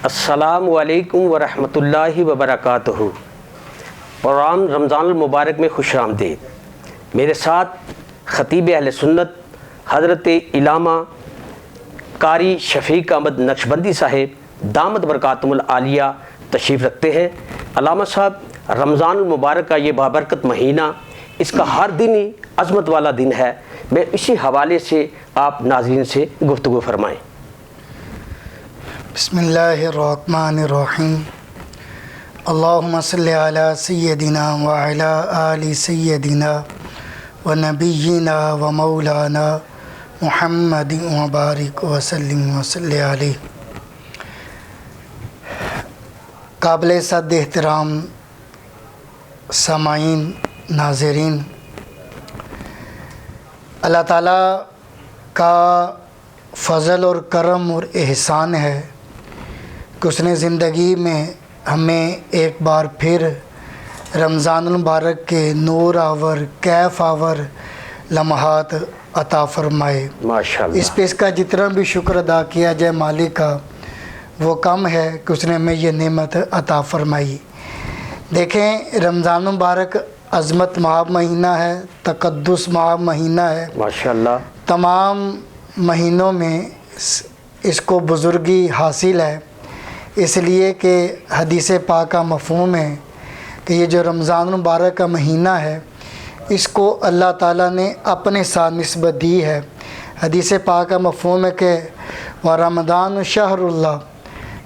السلام علیکم ورحمۃ اللہ وبرکاتہ۔ پروگرام رمضان المبارک میں خوش آمدید۔ میرے ساتھ خطیب اہل سنت حضرت علامہ قاری شفیق احمد نقشبندی صاحب دامت برکاتہم العالیہ تشریف رکھتے ہیں۔ علامہ صاحب، رمضان المبارک کا یہ بابرکت مہینہ، اس کا ہر دن ہی عظمت والا دن ہے، میں اسی حوالے سے آپ ناظرین سے گفتگو فرمائیں۔ بسم اللہ الرحمن الرحیم۔ اللہم صلی علی سیدنا وعلی آل سیدنا ونبینا ومولانا محمد وبارک وسلم وصلی علیہ۔ قابل صد احترام سامعین، ناظرین، اللہ تعالیٰ کا فضل اور کرم اور احسان ہے کہ اس نے زندگی میں ہمیں ایک بار پھر رمضان المبارک کے نور آور، کیف آور لمحات عطا فرمائے۔ ماشاءاللہ، اس پہ اس کا جتنا بھی شکر ادا کیا جائے مالک کا وہ کم ہے کہ اس نے ہمیں یہ نعمت عطا فرمائی۔ دیکھیں، رمضان المبارک عظمت مآب مہینہ ہے، تقدس مآب مہینہ ہے۔ ماشاءاللہ، تمام مہینوں میں اس کو بزرگی حاصل ہے، اس لیے کہ حدیث پاک کا مفہوم ہے کہ یہ جو رمضان المبارک کا مہینہ ہے اس کو اللہ تعالیٰ نے اپنے ساتھ نسبت دی ہے۔ حدیث پاک کا مفہوم ہے کہ وَرَمَضَانُ شَهْرُ اللَّهِ،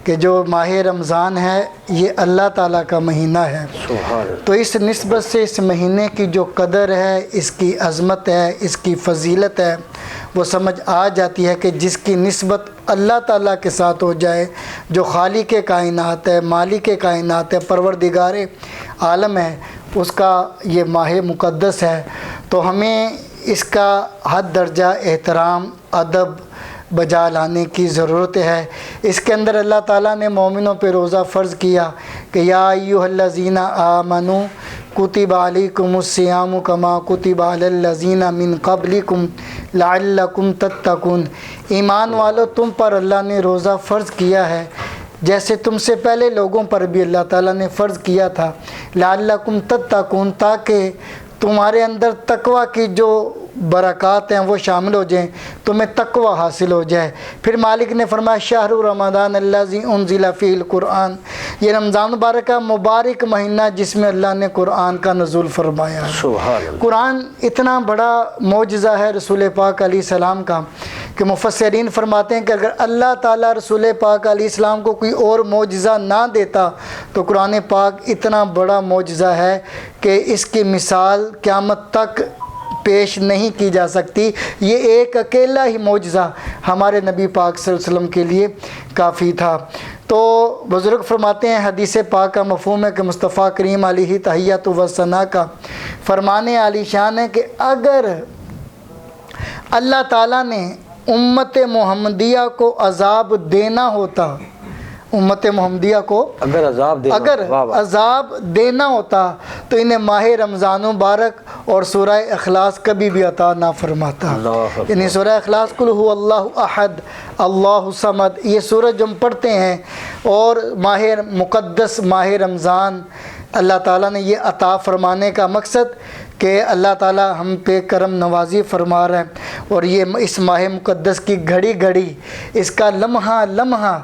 کہ جو ماہ رمضان ہے یہ اللہ تعالیٰ کا مہینہ ہے۔ تو اس نسبت سے اس مہینے کی جو قدر ہے، اس کی عظمت ہے، اس کی فضیلت ہے، وہ سمجھ آ جاتی ہے کہ جس کی نسبت اللہ تعالیٰ کے ساتھ ہو جائے، جو خالق کائنات ہے، مالک کائنات ہے، پروردگار عالم ہے، اس کا یہ ماہ مقدس ہے۔ تو ہمیں اس کا حد درجہ احترام، ادب بجا لانے کی ضرورت ہے۔ اس کے اندر اللہ تعالیٰ نے مومنوں پہ روزہ فرض کیا کہ یا ایھا الذین آمنوا کتب علیکم الصیام کما کتب علی الذین من قبلکم لعلکم تتقون۔ ایمان والو، تم پر اللہ نے روزہ فرض کیا ہے جیسے تم سے پہلے لوگوں پر بھی اللہ تعالیٰ نے فرض کیا تھا، لعلکم تتقون، تاکہ تمہارے اندر تقوی کی جو برکات ہیں وہ شامل ہو جائیں، تمہیں تقوی حاصل ہو جائے۔ پھر مالک نے فرمایا شہر رمضان الذی انزل فیہ القرآن، یہ رمضان مبارک کا مبارک مہینہ جس میں اللہ نے قرآن کا نزول فرمایا ہے۔ سبحان اللہ۔ قرآن اتنا بڑا معجزہ ہے رسول پاک علیہ السلام کا کہ مفسرین فرماتے ہیں کہ اگر اللہ تعالیٰ رسول پاک علیہ السلام کو کوئی اور معجزہ نہ دیتا تو قرآن پاک اتنا بڑا معجزہ ہے کہ اس کی مثال قیامت تک پیش نہیں کی جا سکتی۔ یہ ایک اکیلا ہی معجزہ ہمارے نبی پاک صلی اللہ علیہ وسلم کے لیے کافی تھا۔ تو بزرگ فرماتے ہیں، حدیث پاک کا مفہوم ہے کہ مصطفیٰ کریم علیہ تحیۃ و ثنا کا فرمان عالی شان ہے کہ اگر اللہ تعالیٰ نے امت محمدیہ کو عذاب دینا ہوتا، امت محمدیہ کو اگر عذاب دینا ہوتا تو انہیں ماہ رمضان مبارک اور سورہ اخلاص کبھی بھی عطا نہ فرماتا۔ یعنی سورہ اخلاص قل هو اللہ احد اللہ الصمد، یہ سورہ جو ہم پڑھتے ہیں، اور ماہ مقدس ماہ رمضان اللہ تعالیٰ نے یہ عطا فرمانے کا مقصد کہ اللہ تعالیٰ ہم پہ کرم نوازی فرما رہا ہے، اور یہ اس ماہ مقدس کی گھڑی گھڑی، اس کا لمحہ لمحہ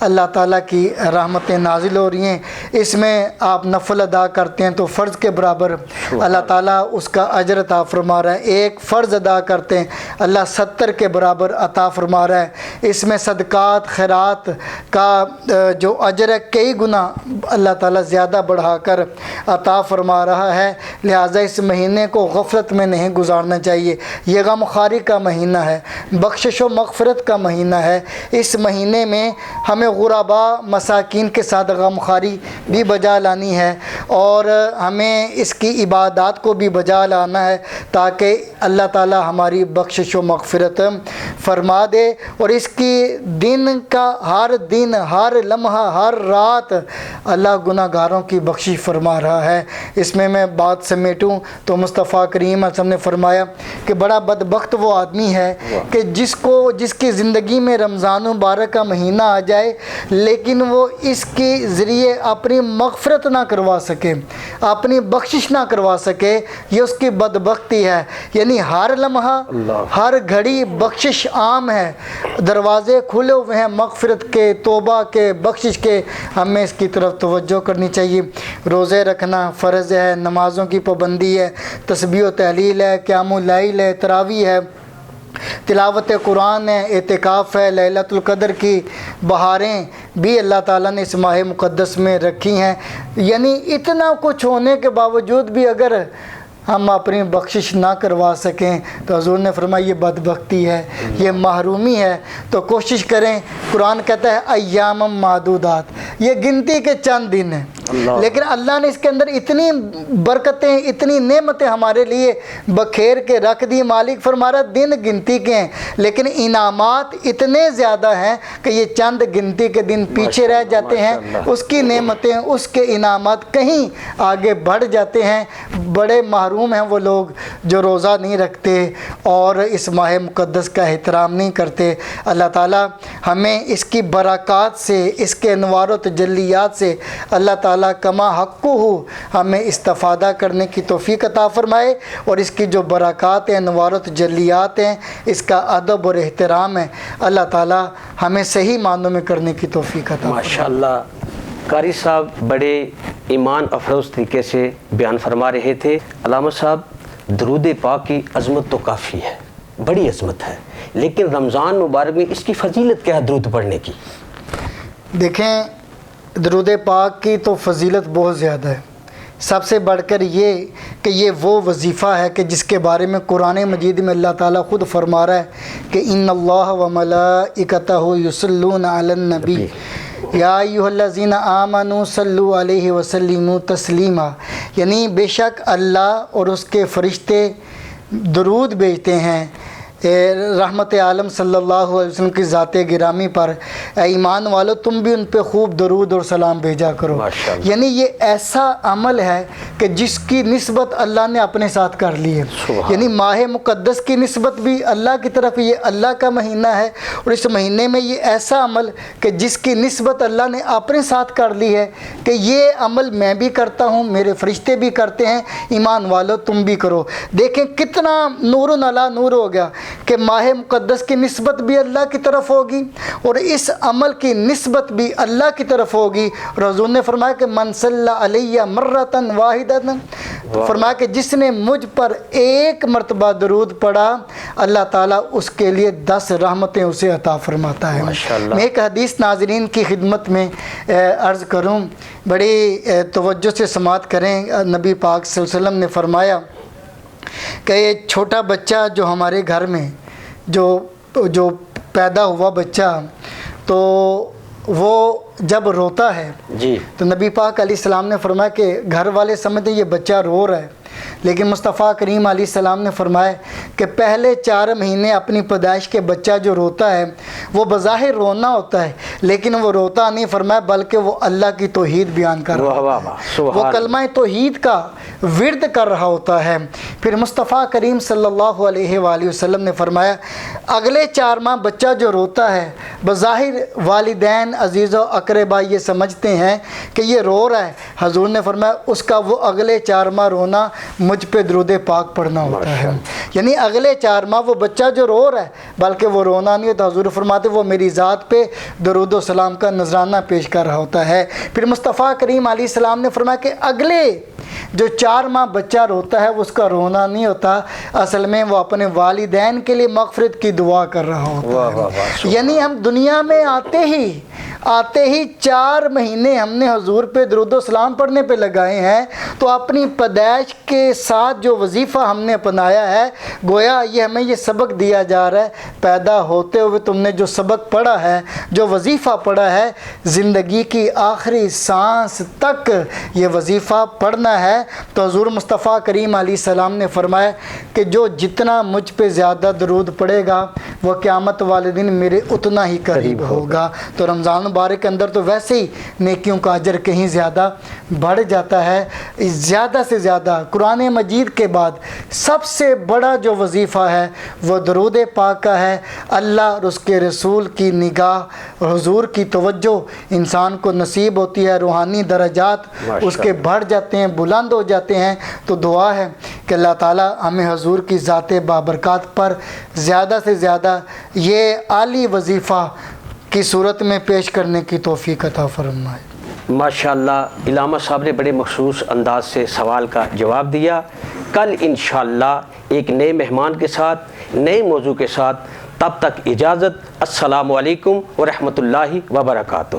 اللہ تعالیٰ کی رحمتیں نازل ہو رہی ہیں۔ اس میں آپ نفل ادا کرتے ہیں تو فرض کے برابر اللہ تعالیٰ اس کا اجر عطا فرما رہا ہے، ایک فرض ادا کرتے ہیں اللہ 70 کے برابر عطا فرما رہا ہے۔ اس میں صدقات خیرات کا جو اجر ہے کئی گنا اللہ تعالیٰ زیادہ بڑھا کر عطا فرما رہا ہے۔ لہٰذا اس مہینے کو غفلت میں نہیں گزارنا چاہیے۔ یہ غم خواری کا مہینہ ہے، بخشش و مغفرت کا مہینہ ہے۔ اس مہینے میں ہمیں غربا مساکین کے ساتھ غم خواری بھی بجا لانی ہے، اور ہمیں اس کی عبادات کو بھی بجا لانا ہے تاکہ اللہ تعالیٰ ہماری بخشش و مغفرت فرما دے۔ اور اس کی دن کا ہر دن، ہر لمحہ، ہر رات اللہ گناہ گاروں کی بخشش فرما رہا ہے۔ اس میں بات سمیٹوں تو مصطفیٰ کریم صلی اللہ علیہ وسلم نے فرمایا کہ بڑا بدبخت وہ آدمی ہے کہ جس کی زندگی میں رمضان مبارک کا مہینہ آ جائے لیکن وہ اس کے ذریعے اپنی مغفرت نہ کروا سکے، اپنی بخشش نہ کروا سکے، یہ اس کی بدبختی ہے۔ یعنی ہر لمحہ ہر گھڑی بخشش عام ہے، دروازے کھلے ہوئے ہیں مغفرت کے، توبہ کے، بخشش کے، ہمیں اس کی طرف توجہ کرنی چاہیے۔ روزے رکھنا فرض ہے، نمازوں کی پابندی ہے، تسبیح و تحلیل ہے، قیام اللیل ہے، تراویح ہے، تلاوت قرآن ہے، اعتکاف ہے، لیلۃ القدر کی بہاریں بھی اللہ تعالیٰ نے اس ماہ مقدس میں رکھی ہیں۔ یعنی اتنا کچھ ہونے کے باوجود بھی اگر ہم اپنی بخشش نہ کروا سکیں تو حضور نے فرمایا یہ بدبختی ہے، یہ محرومی ہے۔ تو کوشش کریں، قرآن کہتا ہے ایام معدودات، یہ گنتی کے چند دن ہیں، لیکن اللہ نے اس کے اندر اتنی برکتیں، اتنی نعمتیں ہمارے لیے بکھیر کے رکھ دی۔ مالک فرما رہا دن گنتی کے ہیں لیکن انعامات اتنے زیادہ ہیں کہ یہ چند گنتی کے دن پیچھے رہ جاتے ہیں، اس کی نعمتیں، اس کے انعامات کہیں آگے بڑھ جاتے ہیں۔ بڑے محروم ہیں وہ لوگ جو روزہ نہیں رکھتے اور اس ماہ مقدس کا احترام نہیں کرتے۔ اللہ تعالیٰ ہمیں اس کی برکات سے، اس کے انوار و تجلیات سے اللہ تعالیٰ کما حق ہو ہمیں استفادہ کرنے کی توفیق عطا فرمائے، اور اس کی جو برکات ہیں، انوار و تجلیات ہیں، اس کا ادب اور احترام ہے، اللہ تعالیٰ ہمیں صحیح معنوں میں کرنے کی توفیق عطا فرمائے۔ ماشاءاللہ قاری صاحب بڑے ایمان افروز طریقے سے بیان فرما رہے تھے۔ علامہ صاحب درود پاک کی عظمت تو کافی ہے، بڑی عظمت ہے، لیکن رمضان مبارک میں اس کی فضیلت کیا ہے درود پڑھنے کی؟ دیکھیں درود پاک کی تو فضیلت بہت زیادہ ہے، سب سے بڑھ کر یہ کہ یہ وہ وظیفہ ہے کہ جس کے بارے میں قرآن مجید میں اللہ تعالیٰ خود فرما رہا ہے کہ ان اللہ و ملائکتہ یصلون علی النبی یا ایھا الذین آمنوا صلوا علیہ وسلموا تسلیما، یعنی بے شک اللہ اور اس کے فرشتے درود بھیجتے ہیں رحمت عالم صلی اللہ علیہ وسلم کی ذات گرامی پر، اے ایمان والو تم بھی ان پہ خوب درود اور سلام بھیجا کرو۔ یعنی یہ ایسا عمل ہے کہ جس کی نسبت اللہ نے اپنے ساتھ کر لی ہے، یعنی ماہ مقدس کی نسبت بھی اللہ کی طرف، یہ اللہ کا مہینہ ہے، اور اس مہینے میں یہ ایسا عمل کہ جس کی نسبت اللہ نے اپنے ساتھ کر لی ہے کہ یہ عمل میں بھی کرتا ہوں، میرے فرشتے بھی کرتے ہیں، ایمان والو تم بھی کرو۔ دیکھیں کتنا نور علی نور ہو گیا کہ ماہ مقدس کی نسبت بھی اللہ کی طرف ہوگی اور اس عمل کی نسبت بھی اللہ کی طرف ہوگی۔ اور حضور نے فرمایا کہ من صلی علیہ مرتن واحدۃ، فرمایا کہ جس نے مجھ پر ایک مرتبہ درود پڑھا اللہ تعالیٰ اس کے لیے 10 رحمتیں اسے عطا فرماتا ہے۔ میں ایک حدیث ناظرین کی خدمت میں عرض کروں، بڑی توجہ سے سماعت کریں۔ نبی پاک صلی اللہ علیہ وسلم نے فرمایا کہ یہ چھوٹا بچہ جو ہمارے گھر میں جو پیدا ہوا بچہ، تو وہ جب روتا ہے جی تو نبی پاک علیہ السلام نے فرمایا کہ گھر والے سمجھتے ہیں یہ بچہ رو رہا ہے، لیکن مصطفیٰ کریم علیہ السلام نے فرمایا کہ پہلے 4 مہینے اپنی پیدائش کے بچہ جو روتا ہے وہ بظاہر رونا ہوتا ہے لیکن وہ روتا نہیں، فرمایا بلکہ وہ اللہ کی توحید بیان کر رہا ہوتا ہے، وہ کلمہ توحید کا ورد کر رہا ہوتا ہے۔ پھر مصطفیٰ کریم صلی اللہ علیہ وآلہ وسلم نے فرمایا اگلے 4 ماہ بچہ جو روتا ہے بظاہر والدین عزیز و اقربا یہ سمجھتے ہیں کہ یہ رو رہا ہے، حضور نے فرمایا اس کا وہ اگلے 4 ماہ رونا مجھ پہ درود پاک پڑھنا ہوتا ہے۔ یعنی اگلے 4 ماہ وہ بچہ جو رو رہا ہے بلکہ وہ رونا نہیں ہوتا، حضور فرماتے وہ میری ذات پہ درود و سلام کا نذرانہ پیش کر رہا ہوتا ہے۔ پھر مصطفیٰ کریم علیہ السلام نے فرمایا کہ اگلے جو 4 ماہ بچہ روتا ہے اس کا رونا نہیں ہوتا، اصل میں وہ اپنے والدین کے لیے مغفرت کی دعا کر رہا ہوتا ہے۔ یعنی ہم دنیا میں آتے ہی 4 مہینے ہم نے حضور پہ درود و سلام پڑھنے پہ لگائے ہیں، تو اپنی پیدائش کے ساتھ جو وظیفہ ہم نے اپنایا ہے گویا یہ ہمیں یہ سبق دیا جا رہا ہے، پیدا ہوتے ہوئے تم نے جو سبق پڑھا ہے، جو وظیفہ پڑھا ہے، زندگی کی آخری سانس تک یہ وظیفہ پڑھنا ہے۔ تو حضور مصطفیٰ کریم علیہ السلام نے فرمایا کہ جو جتنا مجھ پہ زیادہ درود پڑھے گا وہ قیامت والے دن میرے اتنا ہی قریب ہوگا۔ تو رمضان مبارک کے اندر تو ویسے ہی نیکیوں کا اجر کہیں زیادہ بڑھ جاتا ہے. زیادہ سے زیادہ قرآن مجید کے بعد سب سے بڑا جو وظیفہ ہے وہ درود پاک کا ہے. اللہ اور اس کے رسول کی نگاہ اور حضور کی توجہ انسان کو نصیب ہوتی ہے, روحانی درجات اس کے بڑھ جاتے ہیں, بلند ہو جاتے ہیں. تو دعا ہے کہ اللہ تعالی ہمیں حضور کی ذات بابرکات پر زیادہ سے زیادہ یہ عالی وظیفہ کی صورت میں پیش کرنے کی توفیق عطا فرمائے. ماشاءاللہ علامہ صاحب نے بڑے مخصوص انداز سے سوال کا جواب دیا. کل انشاءاللہ ایک نئے مہمان کے ساتھ نئے موضوع کے ساتھ, تب تک اجازت. السلام علیکم ورحمۃ اللہ وبرکاتہ.